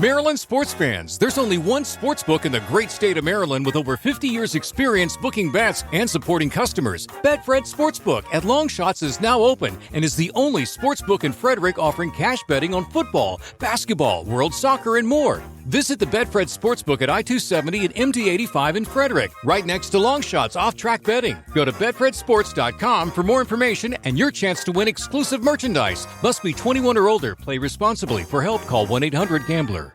Maryland sports fans, there's only one sports book in the great state of Maryland with over 50 years experience booking bets and supporting customers. Betfred Sportsbook at Longshots is now open and is the only sportsbook in Frederick offering cash betting on football, basketball, world soccer, and more. Visit the Betfred Sportsbook at I-270 and MD-85 in Frederick, right next to Longshots off-track betting. Go to betfredsports.com for more information and your chance to win exclusive merchandise. Must be 21 or older. Play responsibly. For help, call 1-800-GAMBLER.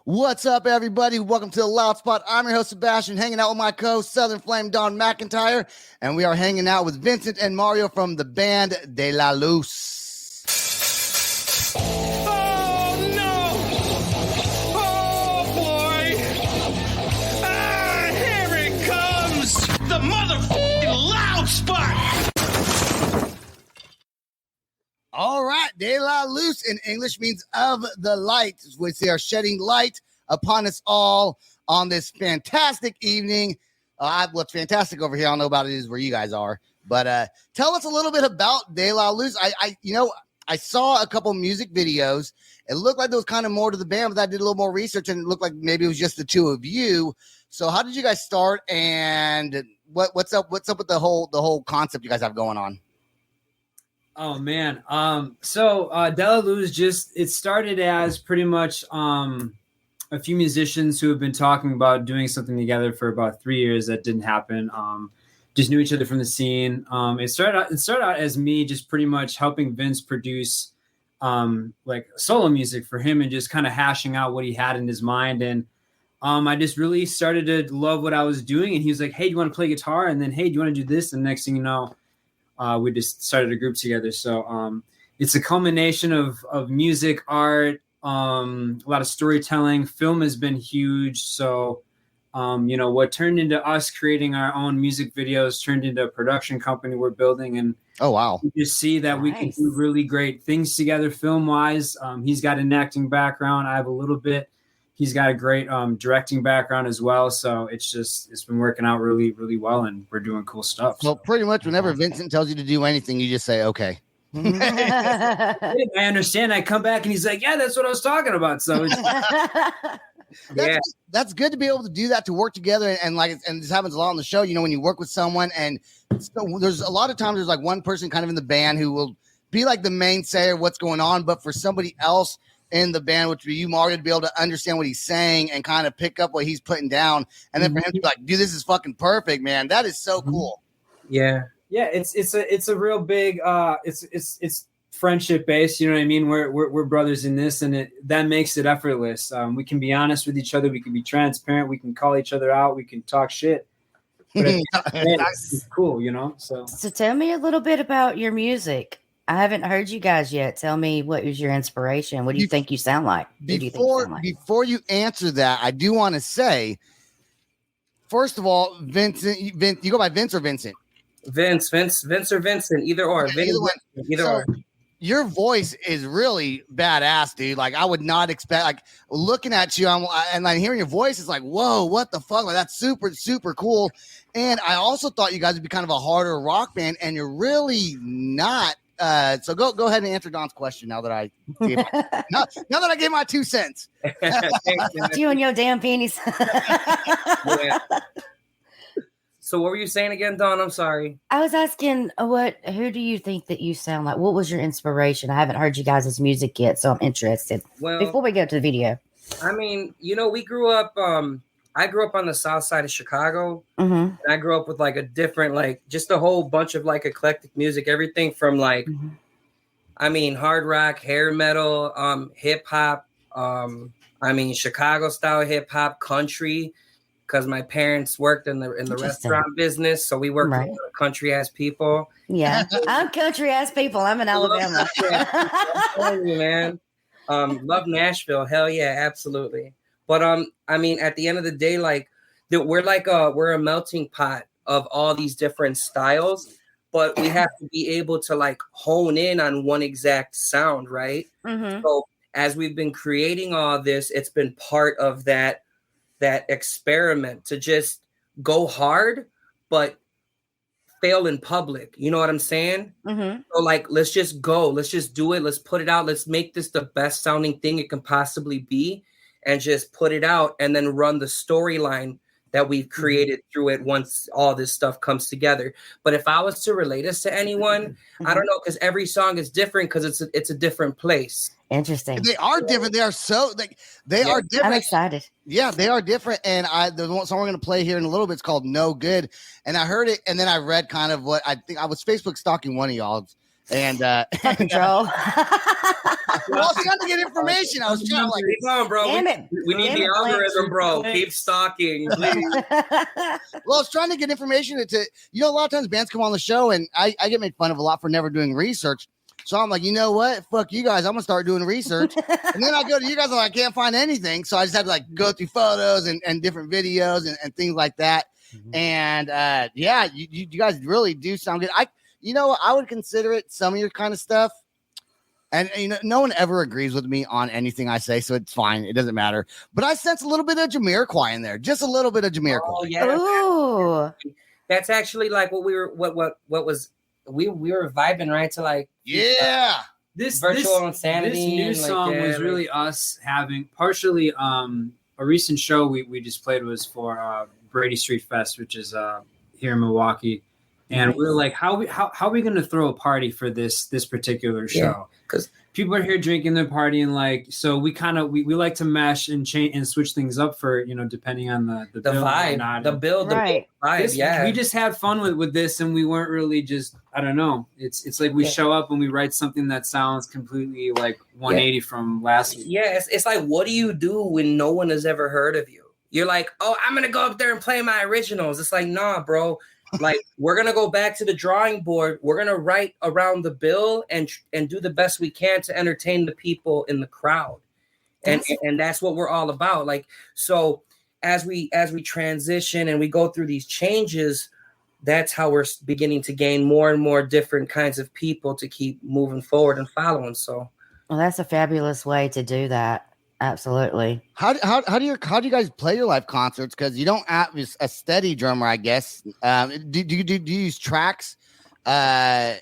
What's up, everybody? Welcome to the Loud Spot. I'm your host, Sebastian, hanging out with my co-host, Southern Flame Don McIntyre, and we are hanging out with Vincent and Mario from the band De La Luz. The motherfucking Loud Spot. All right, De La Luz in English means of the light, which they are shedding light upon us all on this fantastic evening. What's fantastic over here, I don't know about it is where you guys are, but tell us a little bit about De La Luz. I saw a couple music videos. It looked like there was kind of more to the band, but I did a little more research and it looked like maybe it was just the two of you. So how did you guys start, and what's up with the whole concept you guys have going on? Oh man. So De La Luz it started as pretty much a few musicians who have been talking about doing something together for about 3 years. That didn't happen. Just knew each other from the scene. It started out as me just pretty much helping Vince produce like solo music for him and just kind of hashing out what he had in his mind. And I just really started to love what I was doing. And he was like, hey, do you want to play guitar? And then, hey, do you want to do this? And the next thing you know, we just started a group together. So it's a culmination of music, art, a lot of storytelling. Film has been huge. So, what turned into us creating our own music videos turned into a production company we're building. And oh, wow. You just see that we can do really great things together film-wise. He's got an acting background. I have a little bit. He's got a great directing background as well. So it's been working out really, really well, and we're doing cool stuff. Well, pretty much whenever Vincent tells you to do anything, you just say, okay. I understand. I come back and he's like, yeah, that's what I was talking about. So that's good to be able to do that, to work together. And this happens a lot on the show, when you work with someone, and so there's a lot of times there's like one person kind of in the band who will be like the mainstay of what's going on, but for somebody else in the band, which would be you, Mario, to be able to understand what he's saying and kind of pick up what he's putting down. And then for him to be like, dude, this is fucking perfect, man. That is so cool. Yeah. Yeah. It's a real big, it's friendship based. You know what I mean? We're brothers in this, and that makes it effortless. We can be honest with each other. We can be transparent. We can call each other out. We can talk shit. But it's cool, So tell me a little bit about your music. I haven't heard you guys yet. Tell me, what was your inspiration? What do you think you sound like? Before you answer that, I do want to say, first of all, Vincent, you go by Vince or Vincent? Vince or Vincent, either or. Either or. Your voice is really badass, dude. Like, I would not expect, like, looking at you and like hearing your voice is like, whoa, what the fuck? Like, that's super, super cool. And I also thought you guys would be kind of a harder rock band, and you're really not. So go ahead and answer Don's question now that I gave my 2 cents. You and your damn pennies. Yeah. So what were you saying again, Don? I'm sorry. I was asking, who do you think that you sound like? What was your inspiration? I haven't heard you guys' music yet, so I'm interested. Well, before we go to the video. I mean, we grew up, I grew up on the south side of Chicago. Mm-hmm. And I grew up with like a different, just a whole bunch of like eclectic music, everything from hard rock, hair metal, hip hop, Chicago style hip hop, country, because my parents worked in the restaurant business. So we worked with a lot of country ass people. Yeah. I'm country ass people. I'm in Alabama. Man. Love Nashville. Hell yeah, absolutely. But at the end of the day, we're a melting pot of all these different styles, but we have to be able to hone in on one exact sound, right? Mm-hmm. So as we've been creating all this, it's been part of that experiment to just go hard, but fail in public. You know what I'm saying? Mm-hmm. So like, let's just go. Let's just do it. Let's put it out. Let's make this the best sounding thing it can possibly be, and just put it out, and then run the storyline that we've created through it once all this stuff comes together. But if I was to relate this to anyone, I don't know, because every song is different, because it's a different place. Interesting. They are different. They are so like they are different. I'm excited. Yeah, they are different. And the song we're gonna play here in a little bit is called "No Good." And I heard it, and then I read kind of what I think. I was Facebook stalking one of y'all, and Control. I was trying to get information. I was trying to Keep on, bro. Damn it. We need Damn the it, algorithm, bro. Lance. Keep stalking, please. I was trying to get information to a lot of times bands come on the show, and I get made fun of a lot for never doing research. So I'm like, you know what? Fuck you guys. I'm gonna start doing research. And then I go to you guys, I'm like, I can't find anything. So I just had to like go through photos and different videos and things like that. And yeah, you guys really do sound good. I would consider it some of your kind of stuff. And no one ever agrees with me on anything I say, so it's fine. It doesn't matter. But I sense a little bit of Jamiroquai in there, just a little bit of Jamiroquai. Oh yeah, Ooh. that's actually like what we were. What was we were vibing right to like. Yeah. This Virtual insanity. This new and, song was really us having partially a recent show we just played was for Brady Street Fest, which is here in Milwaukee. And we were like, how are we going to throw a party for this particular show? Because people are here drinking, they're partying. Like, so we kind of we like to mesh and change and switch things up for depending on the the bill vibe, the build, Right. the vibe. we just had fun with this, and we weren't really just I don't know. It's like we show up and we write something that sounds completely like 180 from last week. Yeah, it's like, what do you do when no one has ever heard of you? You're like, oh, I'm gonna go up there and play my originals. It's like, nah, bro. Like, we're gonna go back to the drawing board. We're gonna write around the bill and do the best we can to entertain the people in the crowd, and that's what we're all about. Like, so as we transition and we go through these changes, that's how we're beginning to gain more and more different kinds of people to keep moving forward and following. So, Well, that's a fabulous way to do that. Absolutely. How do you guys play your live concerts? Because you don't have a steady drummer, I guess. Do you use tracks? Yeah.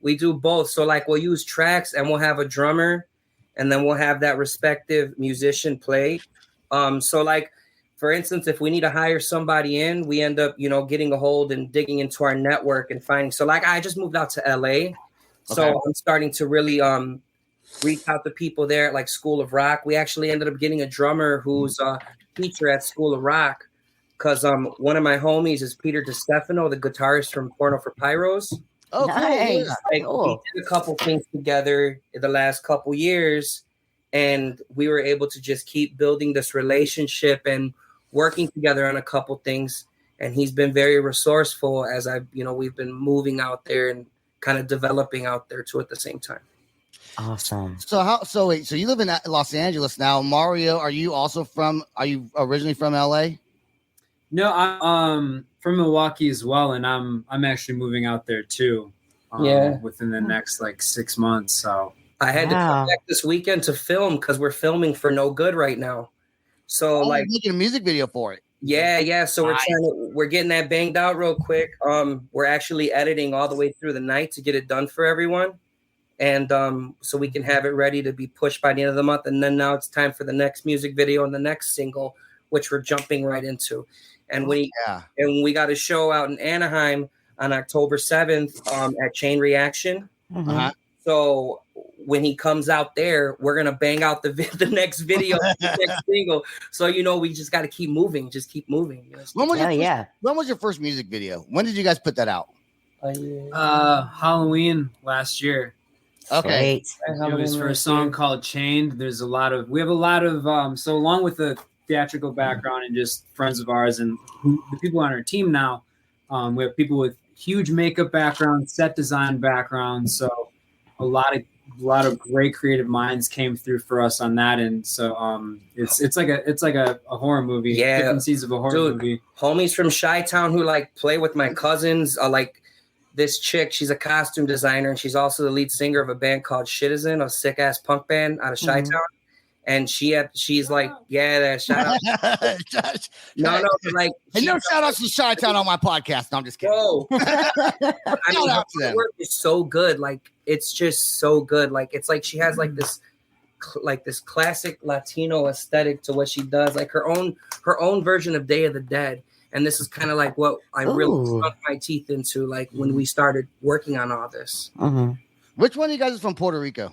We do both. So like we'll use tracks and we'll have a drummer, and then we'll have that respective musician play. So like, for instance, if we need to hire somebody in, we end up, getting a hold and digging into our network and finding. So like, I just moved out to LA, so Okay. I'm starting to really reach out to people there at like School of Rock. We actually ended up getting a drummer who's a teacher at School of Rock, because one of my homies is Peter DeStefano, the guitarist from Porno for Pyros. Oh, Nice. cool. Like, Cool. we did a couple things together in the last couple years, and we were able to just keep building this relationship and working together on a couple things. And he's been very resourceful as we've been moving out there and kind of developing out there too at the same time. Awesome. So you live in Los Angeles now. Mario, are you originally from LA? No, I'm from Milwaukee as well, and I'm actually moving out there too. Within the next like 6 months. So I had to come back this weekend to film because we're filming for No Good right now. So making a music video for it. Yeah. So we're getting that banged out real quick. We're actually editing all the way through the night to get it done for everyone. And so we can have it ready to be pushed by the end of the month. And then now it's time for the next music video and the next single, which we're jumping right into. And we got a show out in Anaheim on October 7th at Chain Reaction. Mm-hmm. Uh-huh. So when he comes out there, we're going to bang out the next video, the next single. So, we just got to keep moving. Just keep moving. When was your first music video? When did you guys put that out? Halloween last year. Okay. Great. It was for a song called Chained. We have a lot of so along with the theatrical background and just friends of ours and the people on our team now, we have people with huge makeup backgrounds, set design backgrounds. So a lot of great creative minds came through for us on that. And so it's like a horror movie. Yeah. Different scenes of a horror movie. Homies from Chi-Town who like play with my cousins are like this chick. She's a costume designer and she's also the lead singer of a band called Shitizen, a sick ass punk band out of Chi-Town. And she's like, yeah, shout out. no, like, and no shout outs to Chi-Town on my podcast. No, I'm just kidding. Bro, I mean, her work is so good. Like, it's just so good. Like, it's like she has like this classic Latino aesthetic to what she does, like her own version of Day of the Dead. And this is kind of like what I really sunk my teeth into, like when we started working on all this. Which one of you guys is from Puerto Rico?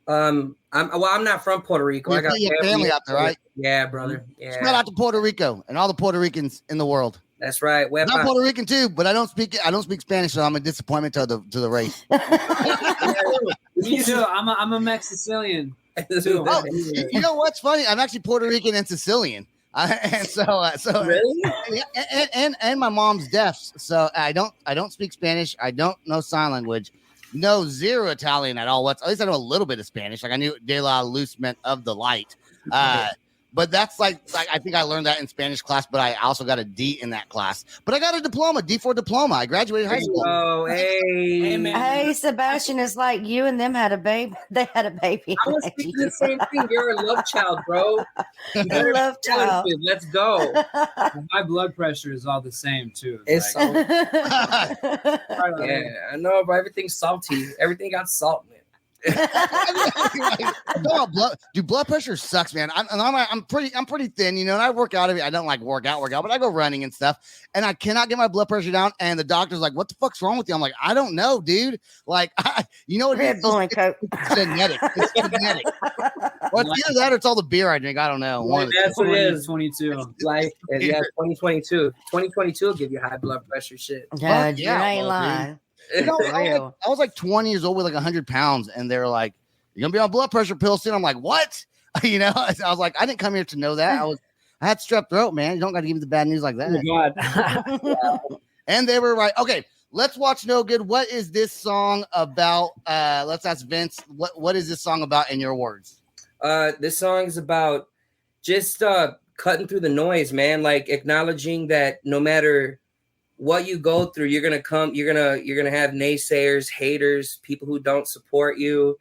I'm not from Puerto Rico. I got your family out there, right? Yeah, brother. Yeah. Shout out to Puerto Rico and all the Puerto Ricans in the world. That's right. I'm Puerto Rican too, but I don't speak Spanish, so I'm a disappointment to the race. Me too. I'm a Mexican too. Oh, you know what's funny? I'm actually Puerto Rican and Sicilian. And so really, and my mom's deaf, so I don't speak Spanish. I don't know sign language. No, zero Italian at all. At least I know a little bit of Spanish. Like I knew De La Luz meant of the light. But that's like I think I learned that in Spanish class, but I also got a D in that class. But I got a diploma, D4 diploma. I graduated high school. Oh, hey, hey, Sebastian, it's like you and them had a baby. They had a baby. I was thinking the same thing. You're a love child, bro. You're a love child. Let's go. My blood pressure is all the same too. It's like, yeah, I know, but everything's salty. Everything got salt in it. Blood pressure sucks, man. I'm pretty thin, you know, and I work out of it. I don't like work out, but I go running and stuff, and I cannot get my blood pressure down. And the doctor's like, "What the fuck's wrong with you?" I'm like, "I don't know, dude. Like, you know what it is? It's genetic. It's genetic. Well, it's either that or it's all the beer I drink. I don't know. That's what it is. 2022, like, yeah, 2022. 2022 will give you high blood pressure shit. Yeah, you ain't lying. Dude. You know, I was like 20 years old with like 100 pounds, and they're like, "You're gonna be on blood pressure pills soon." I'm like, "What?" You know, I was like, "I didn't come here to know that." I had strep throat, man. You don't got to give me the bad news like that. Oh, God. And they were right. Okay, let's watch No Good. What is this song about? Let's ask Vince. What is this song about in your words? This song is about just cutting through the noise, man. Like acknowledging that no matter what you go through, you're gonna have naysayers, haters, people who don't support you.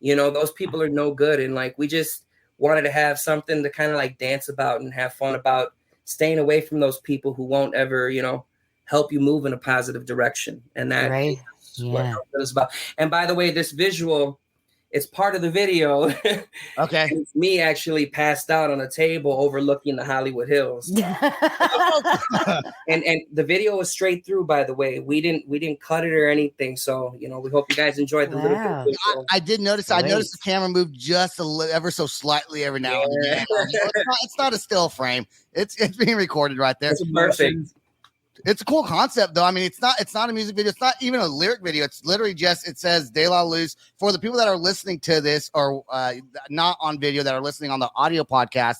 You know, those people are no good. And like, we just wanted to have something to kind of like dance about and have fun about, staying away from those people who won't ever, you know, help you move in a positive direction. And that is what it was about. And by the way, this visual, it's part of the video. Okay. It's me actually passed out on a table overlooking the Hollywood Hills. and the video was straight through, by the way. We didn't cut it or anything. So, you know, we hope you guys enjoyed the little bit. I did notice. I noticed the camera moved just ever so slightly every now and again. It's not a still frame. It's being recorded right there. It's perfect. It's a cool concept, though. I mean, it's not a music video. It's not even a lyric video. It's literally just, it says De La Luz. For the people that are listening to this or not on video, that are listening on the audio podcast,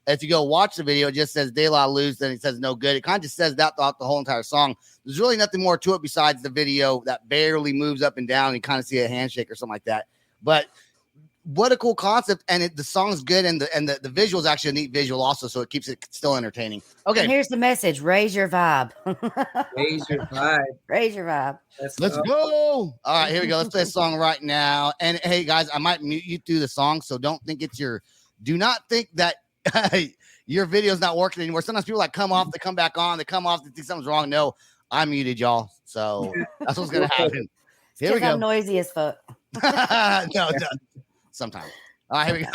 if you go watch the video, it just says De La Luz, then it says No Good. It kind of just says that throughout the whole entire song. There's really nothing more to it besides the video that barely moves up and down. And you kind of see a handshake or something like that. But what a cool concept, and the song's good, and the visual is actually a neat visual also, so it keeps it still entertaining. Okay, and here's the message: raise your vibe. Raise your vibe. Raise your vibe. Let's go. All right, here we go. Let's play a song right now. And hey, guys, I might mute you through the song, so don't think it's your. Do not think that your video's not working anymore. Sometimes people like come off, they come back on, they come off, they think something's wrong. No, I muted y'all, so that's what's gonna happen. Here we go. I'm noisy as fuck. No. Sometimes. All right, here we go.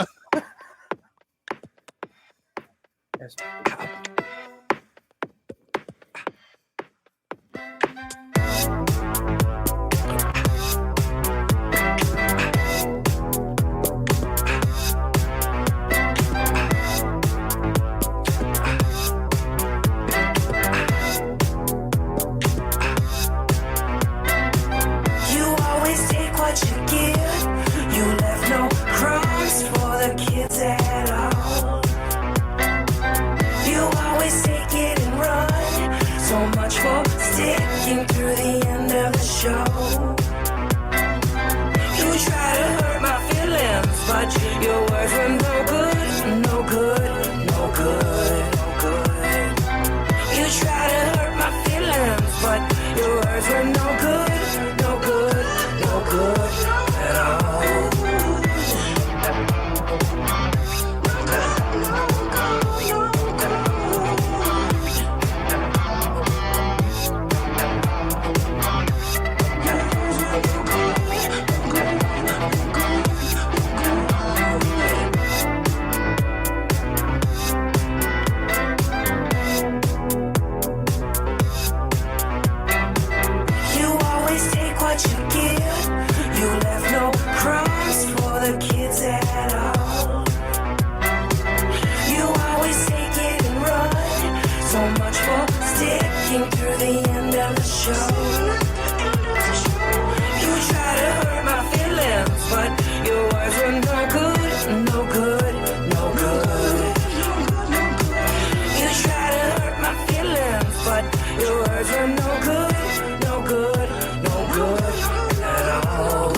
You always take what you give. You left no crumbs for the kids at all. You always take it and run. So much for sticking through the end of the show. You try to hurt my feelings, but your words were no good, no good, no good, no good. You try to hurt my feelings, but your words were no good, no good, no good at all. show. You try to hurt my feelings, but your words were no good, no good, no good. You try to hurt my feelings, but your words were no good, no good, no good at all.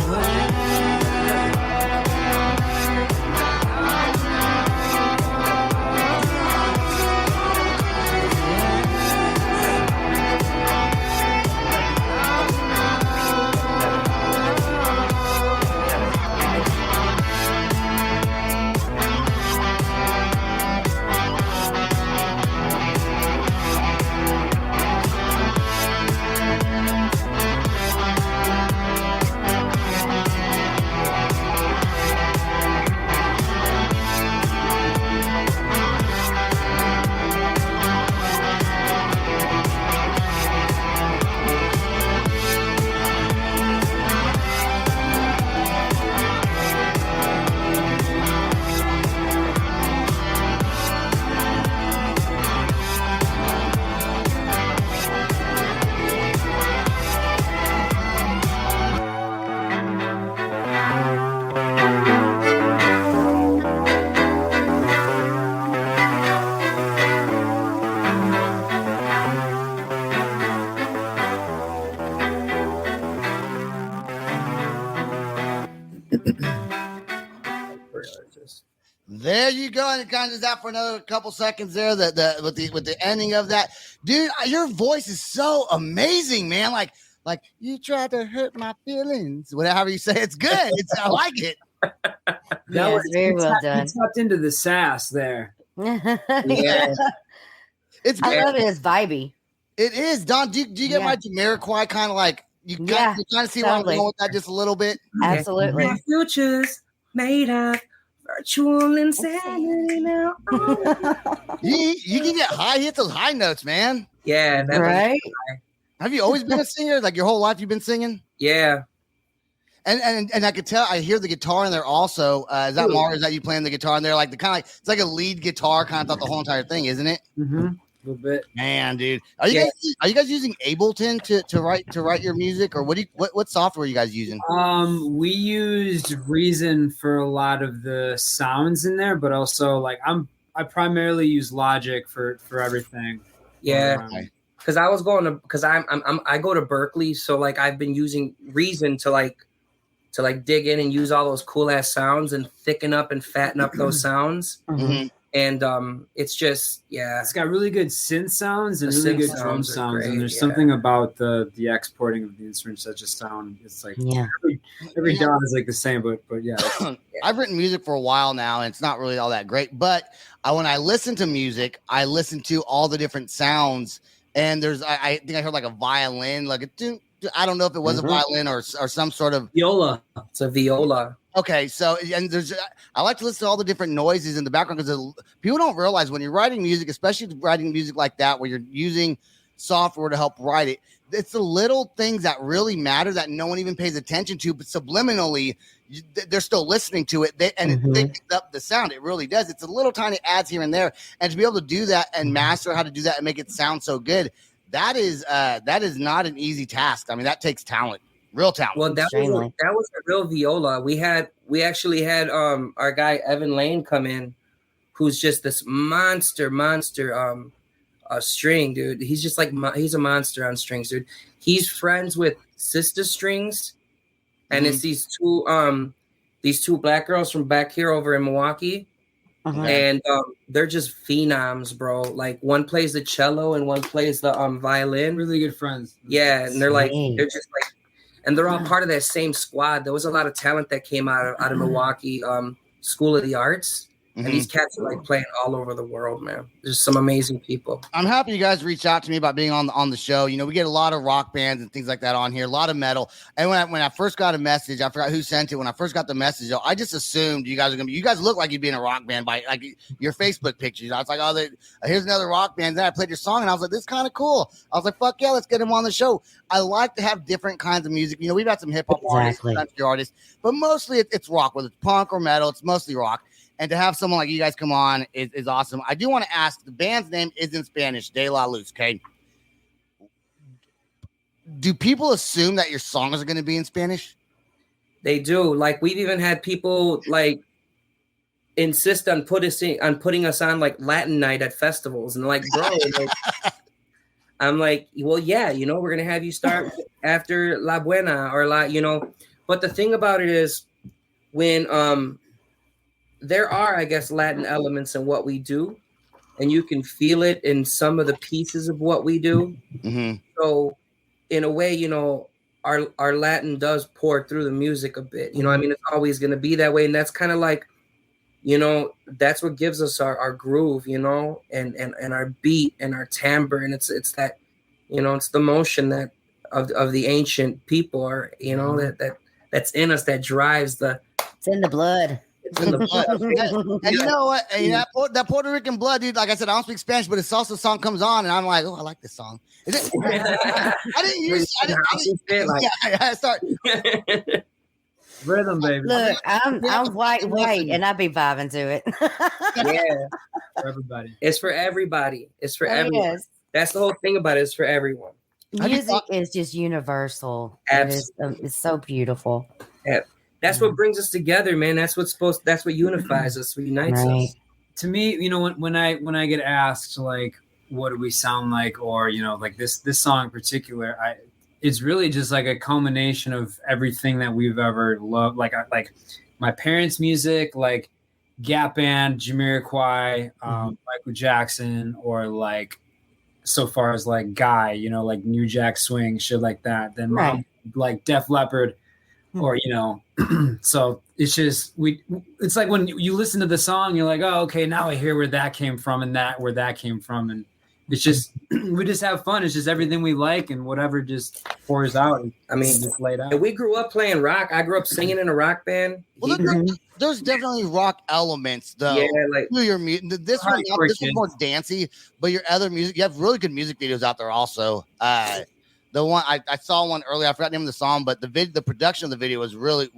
There you go, and it kind of is out for another couple seconds there. With the ending of that, dude, your voice is so amazing, man. Like you tried to hurt my feelings, whatever you say. It's good. I like it. Yeah, was very well He done. tapped into the sass there. Yeah. It's I good. love it. It's vibey. It is, Don. Do you get my Jamiroquai kind of like you kind of see where I'm totally. going with that just a little bit? Absolutely. My future's made of virtual insanity now. You can get high, hit those high notes, man. Yeah, that Right? Have you always been a singer? Like your whole life you've been singing? Yeah. And I could tell, I hear the guitar in there also. Is that Mario? Is that you playing the guitar in there? Like the kind of like, it's like a lead guitar kind of thought the whole entire thing, isn't it? Mm-hmm. A little bit. Man, dude. Are you guys using Ableton to write your music, or what software are you guys using? We used Reason for a lot of the sounds in there, but also like I primarily use Logic for everything. Yeah. Okay. Because I was going to, because I go to Berkeley, so like I've been using Reason to dig in and use all those cool ass sounds and thicken up and fatten up those sounds. Mm-hmm. And it's just it's got really good synth sounds and The really synth good drum sounds are sounds, great, and there's yeah. something about the exporting of the instruments that just sound. It's like every DAW is like the same, but yeah. I've written music for a while now, and it's not really all that great. But when I listen to music, I listen to all the different sounds. And I think I heard like a violin, like I don't know if it was a violin or some sort of viola. It's a viola. Okay, so and I like to listen to all the different noises in the background because people don't realize when you're writing music, especially writing music like that, where you're using software to help write it, it's the little things that really matter that no one even pays attention to, but subliminally they're still listening to it, it picks up the sound. It really does. It's a little tiny adds here and there, and to be able to do that and master how to do that and make it sound so good, that is not an easy task. I mean, that takes talent, real talent. Well, that was a real viola. We actually had our guy Evan Lane come in, who's just this monster string dude. He's just like he's a monster on strings, dude. He's friends with Sister Strings. And it's these two black girls from back here over in Milwaukee. And they're just phenoms, bro. Like one plays the cello and one plays the violin. Really good friends. Yeah, and they're just like, and they're all part of that same squad. There was a lot of talent that came out of Milwaukee School of the Arts. And these cats are like playing all over the world, man. There's some amazing people. I'm happy you guys reached out to me about being on the show. You know, we get a lot of rock bands and things like that on here, a lot of metal. And when I first got a message, I forgot who sent it. When I first got the message, I just assumed you guys are gonna be. You guys look like you'd be in a rock band by like your Facebook pictures. I was like, oh, here's another rock band. Then I played your song, and I was like, this is kind of cool. I was like, fuck yeah, let's get him on the show. I like to have different kinds of music. You know, we've got some hip hop artists, country artists, but mostly it's rock. Whether it's punk or metal, it's mostly rock. And to have someone like you guys come on is awesome. I do want to ask, the band's name is in Spanish, De La Luz, okay? do people assume that your songs are going to be in Spanish? They do. Like we've even had people like insist on putting us on like Latin night at festivals, and like, bro, like, I'm like, well, yeah, you know, we're gonna have you start after La Buena or La, you know. But the thing about it is, when there are, I guess, Latin elements in what we do, and you can feel it in some of the pieces of what we do. Mm-hmm. So, in a way, you know, our Latin does pour through the music a bit. You know, I mean, it's always gonna be that way, and that's kind of like, you know, that's what gives us our groove, you know, and our beat and our timbre, and it's that, you know, it's the motion that of the ancient people are, you know, that's in us, that drives the. It's in the blood. It's in the blood. And you know what? And that Puerto Rican blood, dude. Like I said, I don't speak Spanish, but a salsa song comes on, and I'm like, oh, I like this song. Is it? I didn't use. I start. Rhythm, baby. Look, I'm white, and I be vibing to it. Yeah, For everybody. it's for everybody. It's for everyone. Yes. That's the whole thing about it. It's for everyone. Music is just universal. Absolutely. It's so beautiful. Yeah. That's what brings us together, man. That's what unifies us, what unites us. To me, you know, when I get asked like, what do we sound like, or you know, like this song in particular, it's really just like a culmination of everything that we've ever loved. Like my parents' music, like Gap Band, Jamiroquai, Michael Jackson, or like so far as like Guy, you know, like New Jack Swing, shit like that. Then Mom, like Def Leppard, or you know, so it's just it's like when you listen to the song, you're like, oh, okay, now I hear where that came from and where that came from, and it's just we just have fun. It's just everything we like and whatever just pours out. I mean, just laid out. And we grew up playing rock. I grew up singing in a rock band. Well, there's definitely rock elements though. Yeah, like to your music. This one's more dancey, but your other music, you have really good music videos out there also. The one I saw one earlier, I forgot the name of the song, but the production of the video was really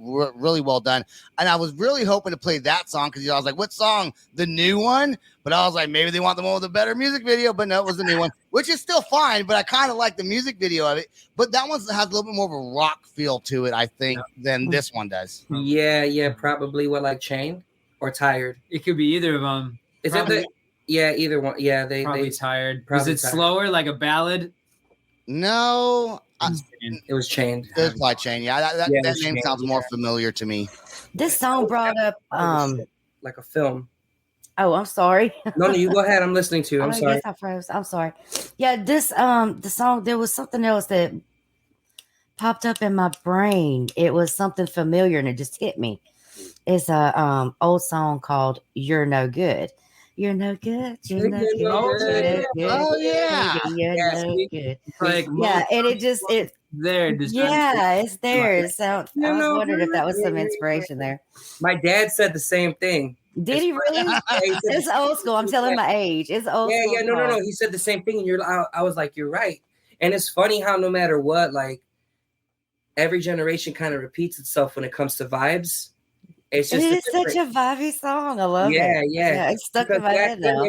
well done. And I was really hoping to play that song because I was like, what song? The new one? But I was like, maybe they want the one with a better music video, but no, it was the new one, which is still fine, but I kind of like the music video of it. But that one has a little bit more of a rock feel to it, I think, than this one does. Yeah, probably like Chained or Tired. It could be either of them. Is it either one? Yeah, they Tired. Probably Is it Tired. slower, like a ballad? No, it was Chained. It was probably Chain. Yeah, that name Chained, sounds more familiar to me. This song brought up like a film. Oh, I'm sorry. No, you go ahead. I'm listening to you. I'm sorry. Yes, I froze. I'm sorry. Yeah, this the song, there was something else that popped up in my brain. It was something familiar and it just hit me. It's a old song called You're No Good. You're no good. You're no good. Oh yeah. You're no good. Like And it's there. it's there. So I was wondering if that was some inspiration there. My dad said the same thing. Did he really? It's old school. I'm telling my age. It's old school. Yeah. No. He said the same thing, and I was like, you're right. And it's funny how no matter what, like every generation kind of repeats itself when it comes to vibes. It's such a vibey song. I love it. Yeah. It's stuck in my head now.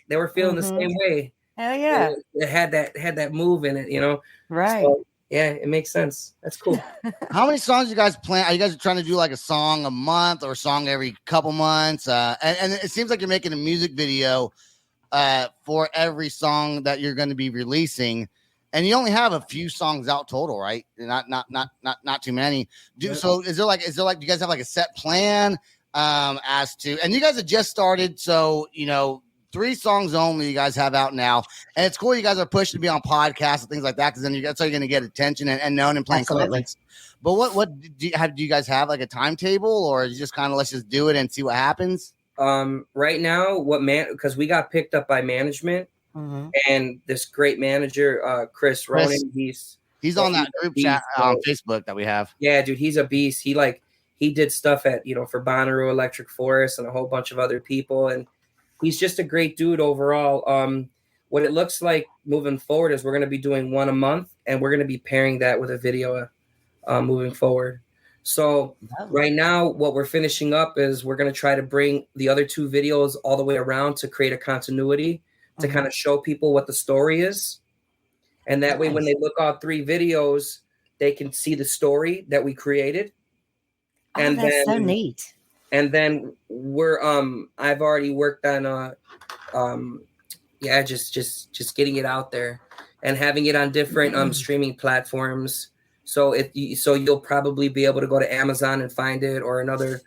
They were feeling the same way. Hell yeah. It had that move in it, you know. Right. So, yeah, it makes sense. That's cool. How many songs you guys plan? Are you guys trying to do like a song a month or a song every couple months? And it seems like you're making a music video for every song that you're going to be releasing. And you only have a few songs out total, right? Not too many. So is there like do you guys have like a set plan as to, and you guys have just started, so 3 songs only you guys have out now, and it's cool you guys are pushing to be on podcasts and things like that, because then that's how you're going to get attention and known and playing clips. But what do you guys have like a timetable, or is it just kind of let's just do it and see what happens? Right now, because we got picked up by management. Mm-hmm. And this great manager, Chris Ronan, he's on that group chat on Facebook that we have. Yeah, dude, he's a beast. He did stuff at for Bonnaroo, Electric Forest, and a whole bunch of other people, and he's just a great dude overall. What it looks like moving forward is we're going to be doing one a month, and we're going to be pairing that with a video moving forward. So right now, what we're finishing up is we're going to try to bring the other 2 videos all the way around to create a continuity, to kind of show people what the story is. And that way, when Nice. they look all 3 videos, they can see the story that we created. Oh, And that's so then, neat. and then we're I've already worked on just getting it out there and having it on different streaming platforms. So you'll probably be able to go to Amazon and find it, or another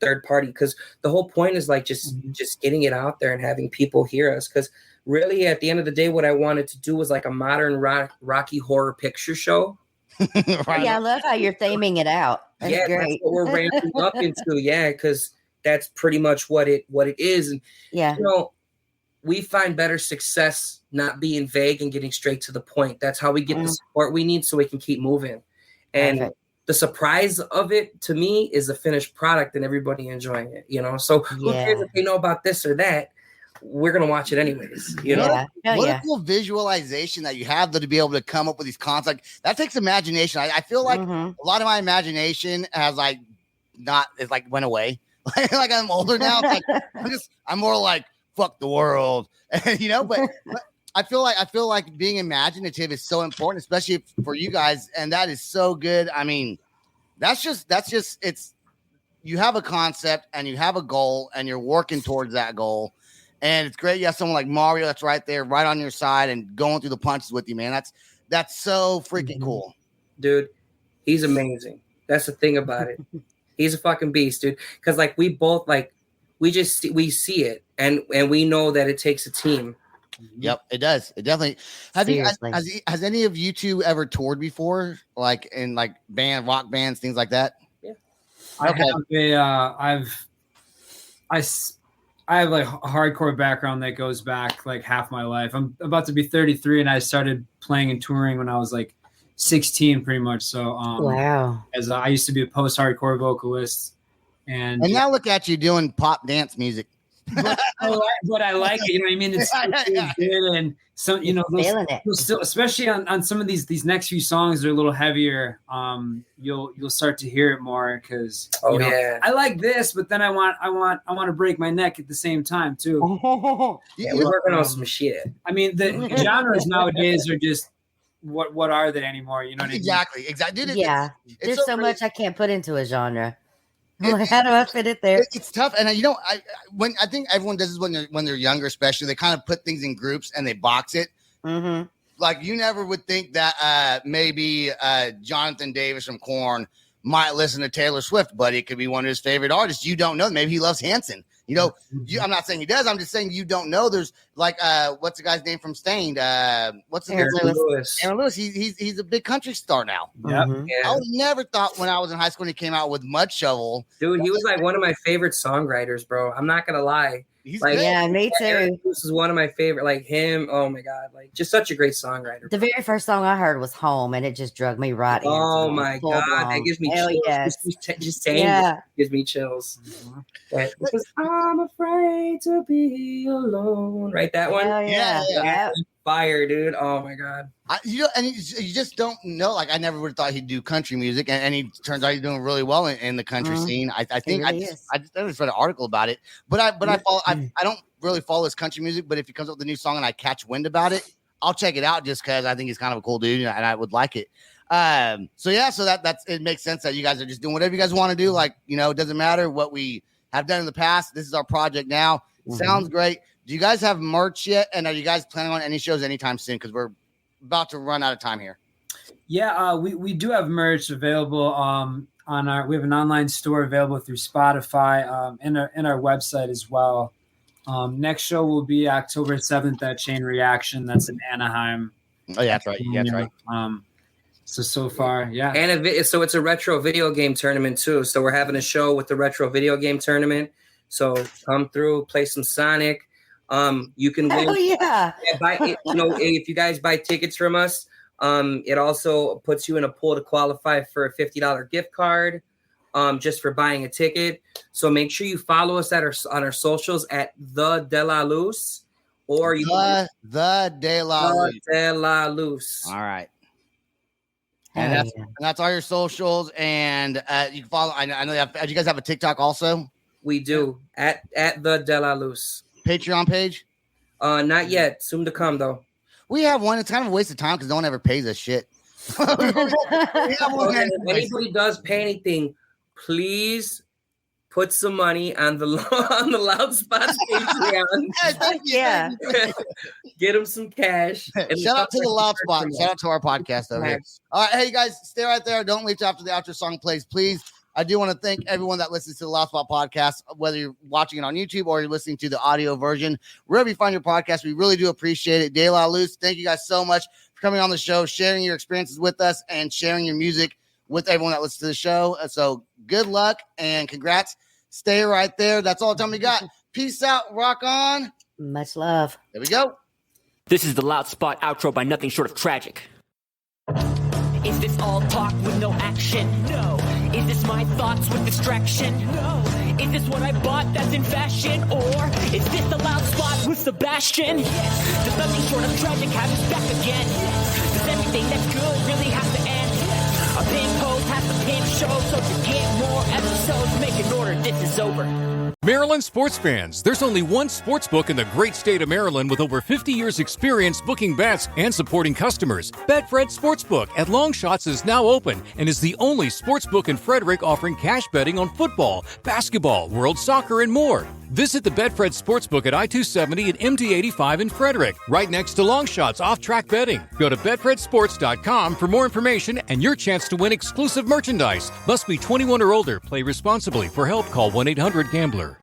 third party, because the whole point is like just getting it out there and having people hear us. Because really, at the end of the day, what I wanted to do was like a modern Rocky Horror Picture Show. Right. Yeah, I love how you're theming it out. That's Yeah, great. that's what we're ramping up into. Yeah, because that's pretty much what it is. And Yeah. you know, we find better success not being vague and getting straight to the point. That's how we get the support we need so we can keep moving. And Perfect. the surprise of it to me is the finished product and everybody enjoying it, you know? So who cares if they know about this or that? We're going to watch it anyways, you know? Yeah. What a cool visualization that you have, though, to be able to come up with these concepts. That takes imagination. I feel like a lot of my imagination has went away. Like I'm older now. It's like I'm more like fuck the world, you know. But I feel like being imaginative is so important, especially for you guys, and that is so good. I mean, that's just it's you have a concept and you have a goal and you're working towards that goal. And it's great. You have someone like Mario that's right there, right on your side and going through the punches with you, man. That's so freaking cool. Dude, he's amazing. That's the thing about it. He's a fucking beast, dude. Because like we both we see it and we know that it takes a team. Yep, it does. It definitely. Has any of you two ever toured before, like in like rock bands, things like that? Yeah, I have like a hardcore background that goes back like half my life. I'm about to be 33, and I started playing and touring when I was like 16, pretty much. So, wow. As I used to be a post-hardcore vocalist, and now look at you doing pop dance music. But I like it. You know what I mean? It's good, and some, you know, those still, especially on some of these next few songs, they're a little heavier. You'll start to hear it more because I like this, but then I want to break my neck at the same time too. Yeah, we're working on some shit. I mean, the genres nowadays are just what are they anymore? You know what I mean? Exactly. Dude, yeah, there's so much I can't put into a genre. How do I fit it there? It's tough, and you know, I think everyone does this when they're younger, especially they kind of put things in groups and they box it. Mm-hmm. Like you never would think that maybe Jonathan Davis from Korn might listen to Taylor Swift, but it could be one of his favorite artists. You don't know. Maybe he loves Hanson. You know, I'm not saying he does. I'm just saying you don't know. There's like, what's the guy's name from Stained? What's the Aaron Lewis? Aaron Lewis. He's a big country star now. Yep. Mm-hmm. Yeah. I would never thought when I was in high school and he came out with Mud Shovel. Dude, he was like one of my favorite songwriters, bro. I'm not gonna lie. He's like, good. Yeah, me too. This is one of my favorite. Like him, oh my god, like just such a great songwriter. The very first song I heard was "Home," and it just drug me right in. Oh my god, that gives me chills. Yes. Just saying it gives me chills. Because I'm afraid to be alone. Right, that one. Yeah. Fire, dude. Oh my god. You just don't know. Like I never would have thought he'd do country music, and he turns out he's doing really well in the country scene. I think really I just read an article about it, but I follow. I don't really follow his country music, but if he comes up with a new song and I catch wind about it, I'll check it out just because I think he's kind of a cool dude and I would like it. So that's it makes sense that you guys are just doing whatever you guys want to do. Like, you know, it doesn't matter what we have done in the past. This is our project now. Sounds great. Do you guys have merch yet? And are you guys planning on any shows anytime soon? Because we're about to run out of time here. Yeah, we do have merch available we have an online store available through Spotify and our website as well. Next show will be October 7th at Chain Reaction. That's in Anaheim. Oh yeah, that's right. Yeah, that's right. So far, yeah. And so it's a retro video game tournament too. So we're having a show with the retro video game tournament. So come through, play some Sonic. You can win. Oh yeah. If you guys buy tickets from us, it also puts you in a pool to qualify for a $50 gift card, just for buying a ticket. So make sure you follow us on our socials at the De La Luz, or the De La Luz. All right. And that's all your socials, and you can follow. I know you guys have a TikTok also. We do at the De La Luz. Patreon page? Not yet. Soon to come, though. We have one. It's kind of a waste of time because no one ever pays us shit. We have one. Okay, if anybody does pay anything, please put some money on the on the Loud Spots Patreon. Yeah. Get them some cash. And Shout out to the Loud Spot. Shout out to our podcast over here. Nice. All right, hey guys, stay right there. Don't leave till after the outro song plays, please. I do want to thank everyone that listens to the Loud Spot podcast, whether you're watching it on YouTube or you're listening to the audio version. Wherever you find your podcast, we really do appreciate it. De La Luz, thank you guys so much for coming on the show, sharing your experiences with us, and sharing your music with everyone that listens to the show. So good luck and congrats. Stay right there. That's all the time we got. Peace out. Rock on. Much love. There we go. This is the Loud Spot outro by Nothing Short of Tragic. Is this all talk with no action? No. Is this my thoughts with distraction? No. Is this what I bought that's in fashion? Or is this the Loud Spot with Sebastian? Yes. Does Nothing Short of Tragic have his back again? Yes. Does everything that's good really have to end? Yes. A pimp host has to pimp show, so to get more episodes, make an order, this is over. Maryland sports fans, there's only one sports book in the great state of Maryland with over 50 years experience booking bets and supporting customers. Betfred Sportsbook at Longshots is now open and is the only sports book in Frederick offering cash betting on football, basketball, world soccer, and more. Visit the Betfred Sportsbook at I-270 and MD-85 in Frederick, right next to Longshots off-track betting. Go to betfredsports.com for more information and your chance to win exclusive merchandise. Must be 21 or older. Play responsibly. For help, call 1-800-GAMBLER.